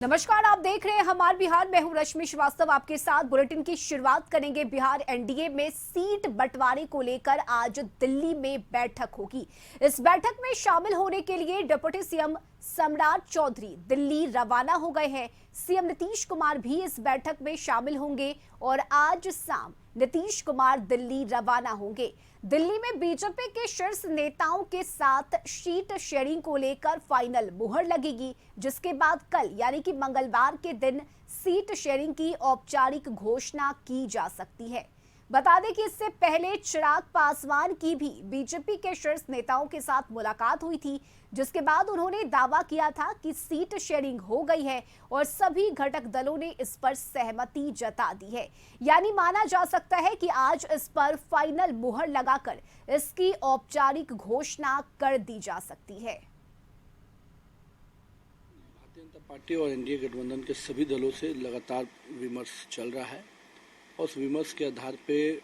नमस्कार, आप देख रहे हैं हमार बिहार। मैं हूं रश्मि श्रीवास्तव, आपके साथ बुलेटिन की शुरुआत करेंगे। बिहार एनडीए में सीट बंटवारे को लेकर आज दिल्ली में बैठक होगी। इस बैठक में शामिल होने के लिए डिप्टी सीएम सम्राट चौधरी दिल्ली रवाना हो गए हैं। सीएम नीतीश कुमार भी इस बैठक में शामिल होंगे और आज शाम नीतीश कुमार दिल्ली रवाना होंगे। दिल्ली में बीजेपी के शीर्ष नेताओं के साथ सीट शेयरिंग को लेकर फाइनल मुहर लगेगी, जिसके बाद कल यानी कि मंगलवार के दिन सीट शेयरिंग की औपचारिक घोषणा की जा सकती है। बता दें कि इससे पहले चिराग पासवान की भी बीजेपी के शीर्ष नेताओं के साथ मुलाकात हुई थी, जिसके बाद उन्होंने दावा किया था कि सीट शेयरिंग हो गई है और सभी घटक दलों ने इस पर सहमति जता दी है। यानी माना जा सकता है कि आज इस पर फाइनल मुहर लगाकर इसकी औपचारिक घोषणा कर दी जा सकती है। भारतीय जनता पार्टी और एनडीए गठबंधन के सभी दलों से लगातार विमर्श चल रहा है और उस विमर्श के आधार पे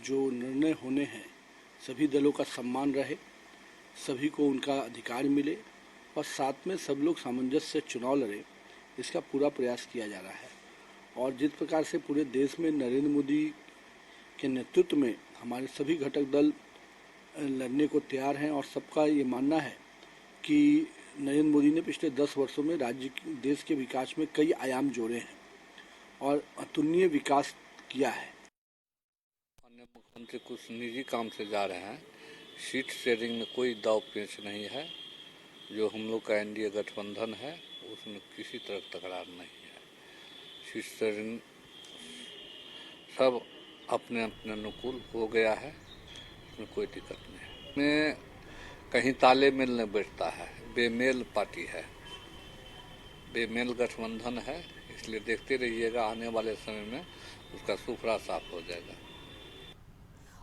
जो निर्णय होने हैं, सभी दलों का सम्मान रहे, सभी को उनका अधिकार मिले और साथ में सब लोग सामंजस्य से चुनाव लड़े, इसका पूरा प्रयास किया जा रहा है। और जिस प्रकार से पूरे देश में नरेंद्र मोदी के नेतृत्व में हमारे सभी घटक दल लड़ने को तैयार हैं और सबका ये मानना है कि नरेंद्र मोदी ने पिछले 10 वर्षों में देश के विकास में कई आयाम जोड़े हैं और अतुलनीय विकास किया है। अन्य मुख्यमंत्री कुछ निजी काम से जा रहे हैं। सीट शेयरिंग में कोई दाव पेच नहीं है। जो हम लोग का एनडीए गठबंधन है उसमें किसी तरह तकरार नहीं है। सीट शेयरिंग सब अपने अपने अनुकूल हो गया है, उसमें कोई दिक्कत नहीं है। में कहीं ताले मेल नहीं बैठता है, बेमेल पार्टी है, बेमेल गठबंधन है। इसलिए देखते रहिएगा, आने वाले समय में उसका सुखड़ा साफ हो जाएगा।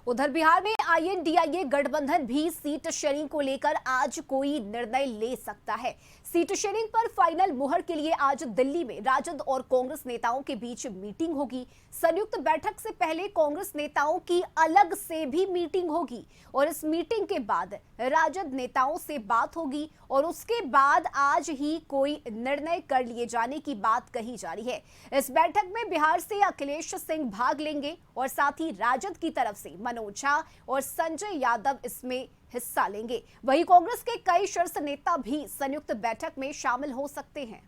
उधर बिहार में आईएनडीआईए गठबंधन भी सीट शेयरिंग को लेकर आज कोई निर्णय ले सकता है। सीट शेयरिंग पर फाइनल मुहर के लिए आज दिल्ली में राजद और कांग्रेस नेताओं के बीच मीटिंग होगी। संयुक्त बैठक से पहले कांग्रेस नेताओं की अलग से भी मीटिंग होगी और इस मीटिंग के बाद राजद नेताओं से बात होगी और उसके बाद आज ही कोई निर्णय कर लिए जाने की बात कही जा रही है। इस बैठक में बिहार से अखिलेश सिंह भाग लेंगे और साथ ही राजद की तरफ से मनोज झा और संजय यादव इसमें हिस्सा लेंगे। वहीं कांग्रेस के कई शीर्ष नेता भी संयुक्त बैठक में शामिल हो सकते हैं।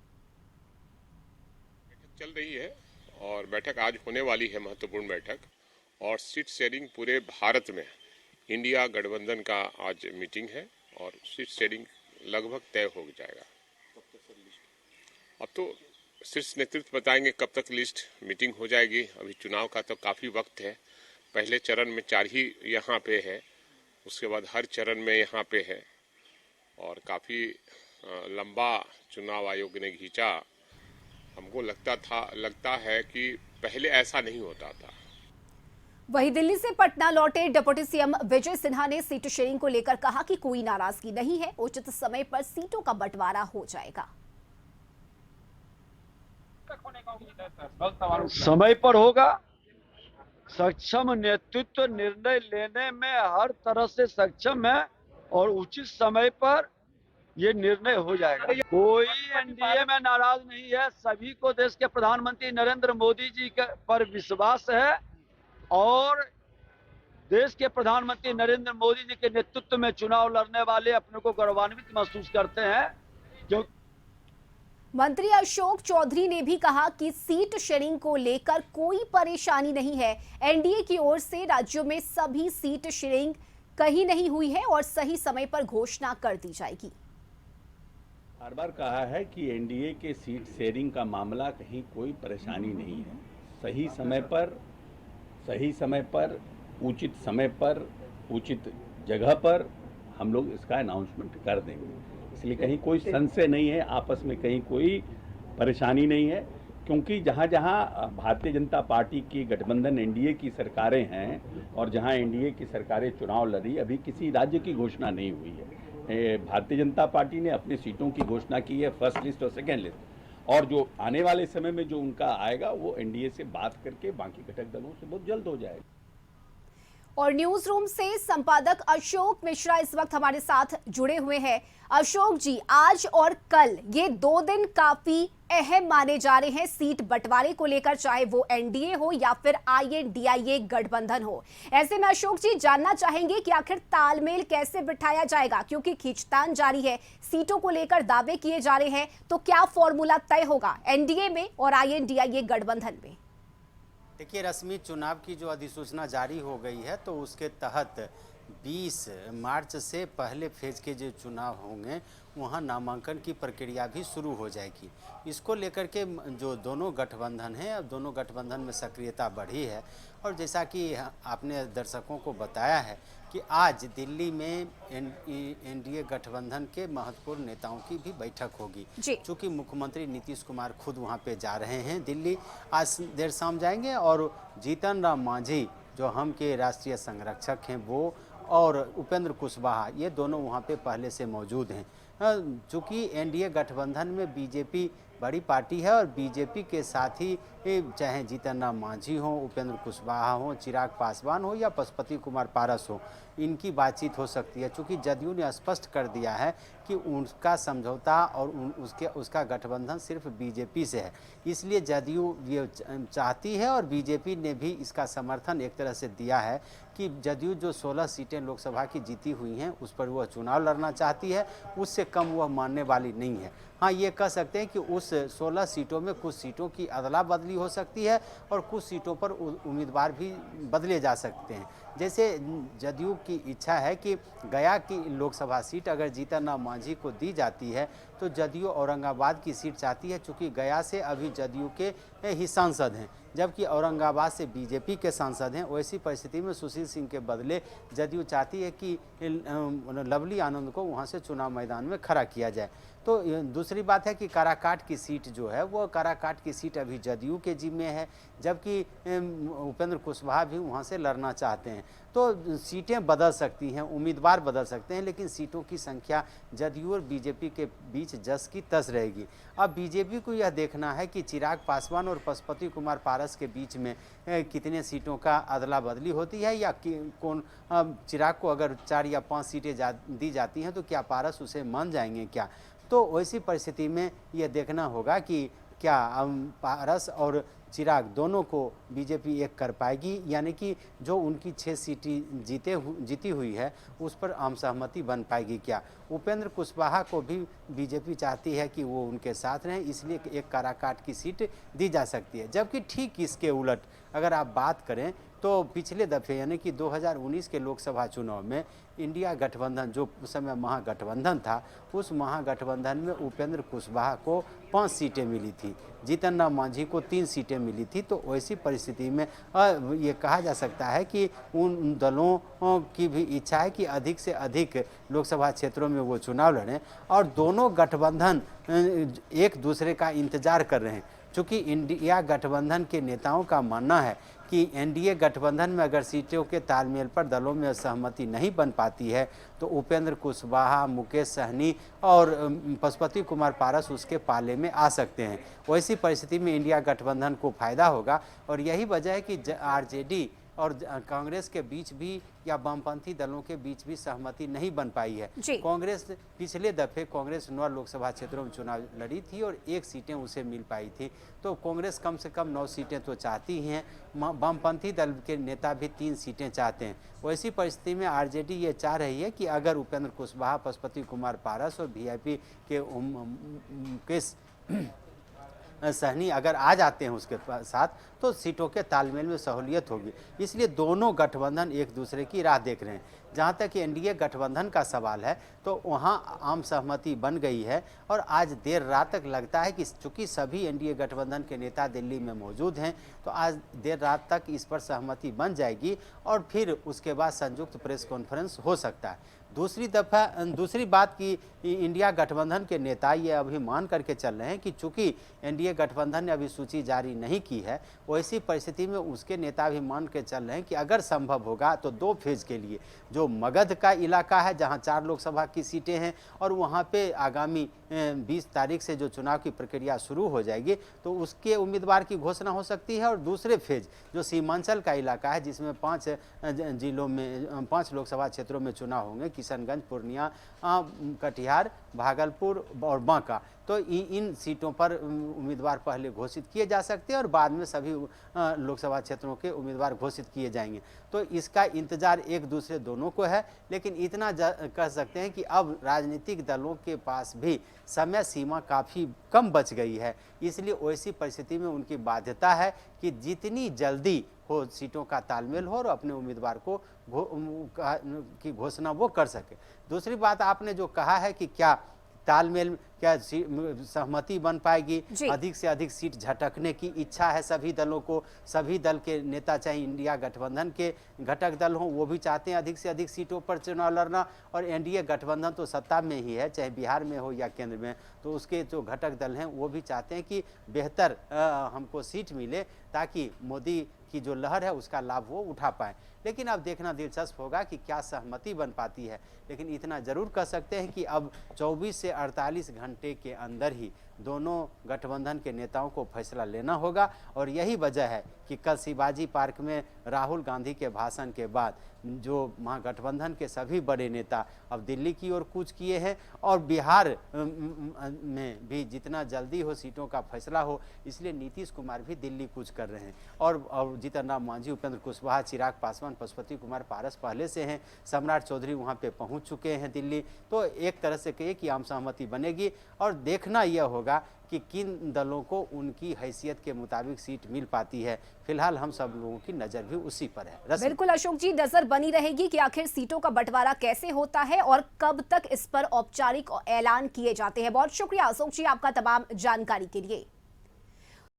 बैठक चल रही है और बैठक आज होने वाली है, महत्वपूर्ण बैठक। और सीट शेयरिंग पूरे भारत में इंडिया गठबंधन का आज मीटिंग है और सीट शेयरिंग लगभग तय हो जाएगा। अब तो शीर्ष नेतृत्व बताएंगे कब तक लिस्ट मीटिंग हो जाएगी। अभी चुनाव का तो काफी वक्त है। पहले चरण में 4 ही यहाँ पे है, उसके बाद हर चरण में यहाँ पे है और काफी लंबा चुनाव आयोग ने खींचा। हमको लगता है कि पहले ऐसा नहीं होता था। वहीं दिल्ली से पटना लौटे डिप्टी सीएम विजय सिन्हा ने सीट शेयरिंग को लेकर कहा कि कोई नाराजगी नहीं है, उचित समय पर सीटों का बंटवारा हो जाएगा। समय पर होगा। सक्षम नेतृत्व निर्णय लेने में हर तरह से सक्षम है और उचित समय पर ये निर्णय हो जाएगा। कोई एनडीए में नाराज नहीं है। सभी को देश के प्रधानमंत्री नरेंद्र मोदी जी पर विश्वास है और देश के प्रधानमंत्री नरेंद्र मोदी जी के नेतृत्व में चुनाव लड़ने वाले अपने को गौरवान्वित महसूस करते हैं। जो मंत्री अशोक चौधरी ने भी कहा कि सीट शेयरिंग को लेकर कोई परेशानी नहीं है। एनडीए की ओर से राज्यों में सभी सीट शेयरिंग कहीं नहीं हुई है और सही समय पर घोषणा कर दी जाएगी। बार बार कहा है कि एनडीए के सीट शेयरिंग का मामला कहीं कोई परेशानी नहीं है। सही समय पर उचित समय पर उचित जगह पर हम लोग इसका अनाउंसमेंट कर देंगे। इसलिए कहीं कोई संशय नहीं है, आपस में कहीं कोई परेशानी नहीं है। क्योंकि जहाँ जहाँ भारतीय जनता पार्टी की गठबंधन एनडीए की सरकारें हैं और जहाँ एनडीए की सरकारें चुनाव लड़ी, अभी किसी राज्य की घोषणा नहीं हुई है। भारतीय जनता पार्टी ने अपनी सीटों की घोषणा की है, फर्स्ट लिस्ट और सेकेंड लिस्ट, और जो आने वाले समय में जो उनका आएगा वो एनडीए से बात करके बाकी घटक दलों से बहुत जल्द हो जाएगा। और न्यूज रूम से संपादक अशोक मिश्रा इस वक्त हमारे साथ जुड़े हुए हैं। अशोक जी, आज और कल ये 2 दिन काफी अहम माने जा रहे हैं सीट बंटवारे को लेकर, चाहे वो एनडीए हो या फिर आईएनडीआईए गठबंधन हो। ऐसे में अशोक जी जानना चाहेंगे कि आखिर तालमेल कैसे बिठाया जाएगा, क्योंकि खींचतान जारी है, सीटों को लेकर दावे किए जा रहे हैं, तो क्या फॉर्मूला तय होगा एनडीए में और आईएनडीआईए गठबंधन में? देखिए, रस्मी चुनाव की जो अधिसूचना जारी हो गई है तो उसके तहत 20 मार्च से पहले फेज के जो चुनाव होंगे वहाँ नामांकन की प्रक्रिया भी शुरू हो जाएगी। इसको लेकर के जो दोनों गठबंधन हैं, अब दोनों गठबंधन में सक्रियता बढ़ी है। और जैसा कि आपने दर्शकों को बताया है कि आज दिल्ली में एनडीए गठबंधन के महत्वपूर्ण नेताओं की भी बैठक होगी। चूँकि मुख्यमंत्री नीतीश कुमार खुद वहां पे जा रहे हैं दिल्ली, आज देर शाम जाएंगे, और जीतन राम मांझी जो हम के राष्ट्रीय संरक्षक हैं वो, और उपेंद्र कुशवाहा, ये दोनों वहां पे पहले से मौजूद हैं। चूँकि एनडीए गठबंधन में बीजेपी बड़ी पार्टी है और बीजेपी के साथ ही चाहे जीतन राम मांझी हो, उपेंद्र कुशवाहा हो, चिराग पासवान हो या पशुपति कुमार पारस हो, इनकी बातचीत हो सकती है। चूँकि जदयू ने स्पष्ट कर दिया है कि उनका समझौता और उसका गठबंधन सिर्फ बीजेपी से है, इसलिए जदयू ये चाहती है और बीजेपी ने भी इसका समर्थन एक तरह से दिया है कि जदयू जो 16 सीटें लोकसभा की जीती हुई हैं उस पर वह चुनाव लड़ना चाहती है, उससे कम वह मानने वाली नहीं है। हाँ, ये कह सकते हैं कि उस 16 सीटों में कुछ सीटों की अदला बदली हो सकती है और कुछ सीटों पर उम्मीदवार भी बदले जा सकते हैं। जैसे जदयू की इच्छा है कि गया की लोकसभा सीट अगर जीतन राम मांझी को दी जाती है तो जदयू औरंगाबाद की सीट चाहती है, चूँकि गया से अभी जदयू के ही सांसद हैं जबकि औरंगाबाद से बीजेपी के सांसद हैं। वैसी परिस्थिति में सुशील सिंह के बदले जदयू चाहती है कि लवली आनंद को वहां से चुनाव मैदान में खड़ा किया जाए। तो दूसरी बात है कि काराकाट की सीट जो है वो काराकाट की सीट अभी जदयू के जिम्मे है, जबकि उपेंद्र कुशवाहा भी वहां से लड़ना चाहते हैं। तो सीटें बदल सकती हैं, उम्मीदवार बदल सकते हैं, लेकिन सीटों की संख्या जदयू और बीजेपी के बीच जस की तस रहेगी। अब बीजेपी को यह देखना है कि चिराग पासवान और पशुपति कुमार पारस के बीच में कितने सीटों का अदला बदली होती है, या कौन चिराग को अगर 4 या 5 सीटें दी जाती हैं तो क्या पारस उसे मान जाएंगे क्या। तो वैसी परिस्थिति में यह देखना होगा कि क्या पारस और चिराग दोनों को बीजेपी एक कर पाएगी, यानी कि जो उनकी 6 सीटें जीती हुई है उस पर आम सहमति बन पाएगी क्या। उपेंद्र कुशवाहा को भी बीजेपी चाहती है कि वो उनके साथ रहें, इसलिए एक काराकाट की सीट दी जा सकती है। जबकि ठीक इसके उलट अगर आप बात करें तो पिछले दफ़े यानी कि 2019 के लोकसभा चुनाव में इंडिया गठबंधन जो उस समय महागठबंधन था, उस महागठबंधन में उपेंद्र कुशवाहा को 5 सीटें मिली थी, जीतन राम मांझी को 3 सीटें मिली थी। तो वैसी परिस्थिति में ये कहा जा सकता है कि उन दलों की भी इच्छा है कि अधिक से अधिक लोकसभा क्षेत्रों में वो चुनाव लड़ें, और दोनों गठबंधन एक दूसरे का इंतजार कर रहे हैं। चूँकि इंडिया गठबंधन के नेताओं का मानना है कि एनडीए गठबंधन में अगर सीटों के तालमेल पर दलों में सहमति नहीं बन पाती है तो उपेंद्र कुशवाहा, मुकेश सहनी और पशुपति कुमार पारस उसके पाले में आ सकते हैं। वैसी परिस्थिति में इंडिया गठबंधन को फायदा होगा, और यही वजह है कि आरजेडी और कांग्रेस के बीच भी या वामपंथी दलों के बीच भी सहमति नहीं बन पाई है। कांग्रेस पिछले दफे 9 लोकसभा क्षेत्रों में चुनाव लड़ी थी और 1 सीटें उसे मिल पाई थी। तो कांग्रेस कम से कम 9 सीटें तो चाहती हैं, वामपंथी दल के नेता भी 3 सीटें चाहते हैं। वैसी परिस्थिति में आरजेडी ये चाह रही है कि अगर उपेंद्र कुशवाहा, पशुपति कुमार पारस और वीआईपी के मुकेश सहनी अगर आ जाते हैं उसके साथ तो सीटों के तालमेल में सहूलियत होगी। इसलिए दोनों गठबंधन एक दूसरे की राह देख रहे हैं। जहाँ तक एनडीए गठबंधन का सवाल है तो वहाँ आम सहमति बन गई है, और आज देर रात तक लगता है कि चूँकि सभी एनडीए गठबंधन के नेता दिल्ली में मौजूद हैं तो आज देर रात तक इस पर सहमति बन जाएगी और फिर उसके बाद संयुक्त प्रेस कॉन्फ्रेंस हो सकता है। दूसरी बात की इंडिया गठबंधन के नेता ये अभी मान करके चल रहे हैं कि चूंकि एनडीए गठबंधन ने अभी सूची जारी नहीं की है, वैसी परिस्थिति में उसके नेता भी मान के चल रहे हैं कि अगर संभव होगा तो 2 फेज के लिए जो मगध का इलाका है जहां 4 लोकसभा की सीटें हैं और वहां पे आगामी 20 तारीख से जो चुनाव की प्रक्रिया शुरू हो जाएगी तो उसके उम्मीदवार की घोषणा हो सकती है। और दूसरे फेज जो सीमांचल का इलाका है जिसमें 5 जिलों में 5 लोकसभा क्षेत्रों में चुनाव होंगे, किशनगंज, पूर्णिया, कटिहार, भागलपुर और बांका, तो इन सीटों पर उम्मीदवार पहले घोषित किए जा सकते हैं और बाद में सभी लोकसभा क्षेत्रों के उम्मीदवार घोषित किए जाएंगे। तो इसका इंतजार एक दूसरे दोनों को है, लेकिन इतना कह सकते हैं कि अब राजनीतिक दलों के पास भी समय सीमा काफ़ी कम बच गई है, इसलिए वैसी परिस्थिति में उनकी बाध्यता है कि जितनी जल्दी हो सीटों का तालमेल हो और अपने उम्मीदवार को की घोषणा वो कर सके। दूसरी बात आपने जो कहा है कि क्या तालमेल, क्या सहमति बन पाएगी, अधिक से अधिक सीट झटकने की इच्छा है सभी दलों को, सभी दल के नेता चाहे इंडिया गठबंधन के घटक दल हों वो भी चाहते हैं अधिक से अधिक सीटों पर चुनाव लड़ना, और एनडीए गठबंधन तो सत्ता में ही है चाहे बिहार में हो या केंद्र में, तो उसके जो घटक दल हैं वो भी चाहते हैं कि बेहतर हमको सीट मिले ताकि मोदी की जो लहर है उसका लाभ वो उठा पाए। लेकिन अब देखना दिलचस्प होगा कि क्या सहमति बन पाती है, लेकिन इतना जरूर कह सकते हैं कि अब 24 से 48 घंटे के अंदर ही दोनों गठबंधन के नेताओं को फैसला लेना होगा। और यही वजह है कि कल शिवाजी पार्क में राहुल गांधी के भाषण के बाद जो महागठबंधन के सभी बड़े नेता अब दिल्ली की ओर कूच किए हैं और बिहार में भी जितना जल्दी हो सीटों का फैसला हो, इसलिए नीतीश कुमार भी दिल्ली कूच कर रहे हैं। और जीतन राम मांझी, उपेंद्र कुशवाहा, चिराग पासवान, पशुपति कुमार पारस पहले से हैं, सम्राट चौधरी वहाँ पे पहुँच चुके हैं दिल्ली। तो एक तरह से कहिए कि आम सहमति बनेगी और देखना यह होगा कि किन दलों को उनकी हैसियत के मुताबिक सीट मिल पाती है। फिलहाल हम सब लोगों की नजर भी उसी पर है। बिल्कुल अशोक जी, नजर बनी रहेगी कि आखिर सीटों का बंटवारा कैसे होता है और कब तक इस पर औपचारिक ऐलान किए जाते हैं। बहुत शुक्रिया अशोक जी आपका तमाम जानकारी के लिए।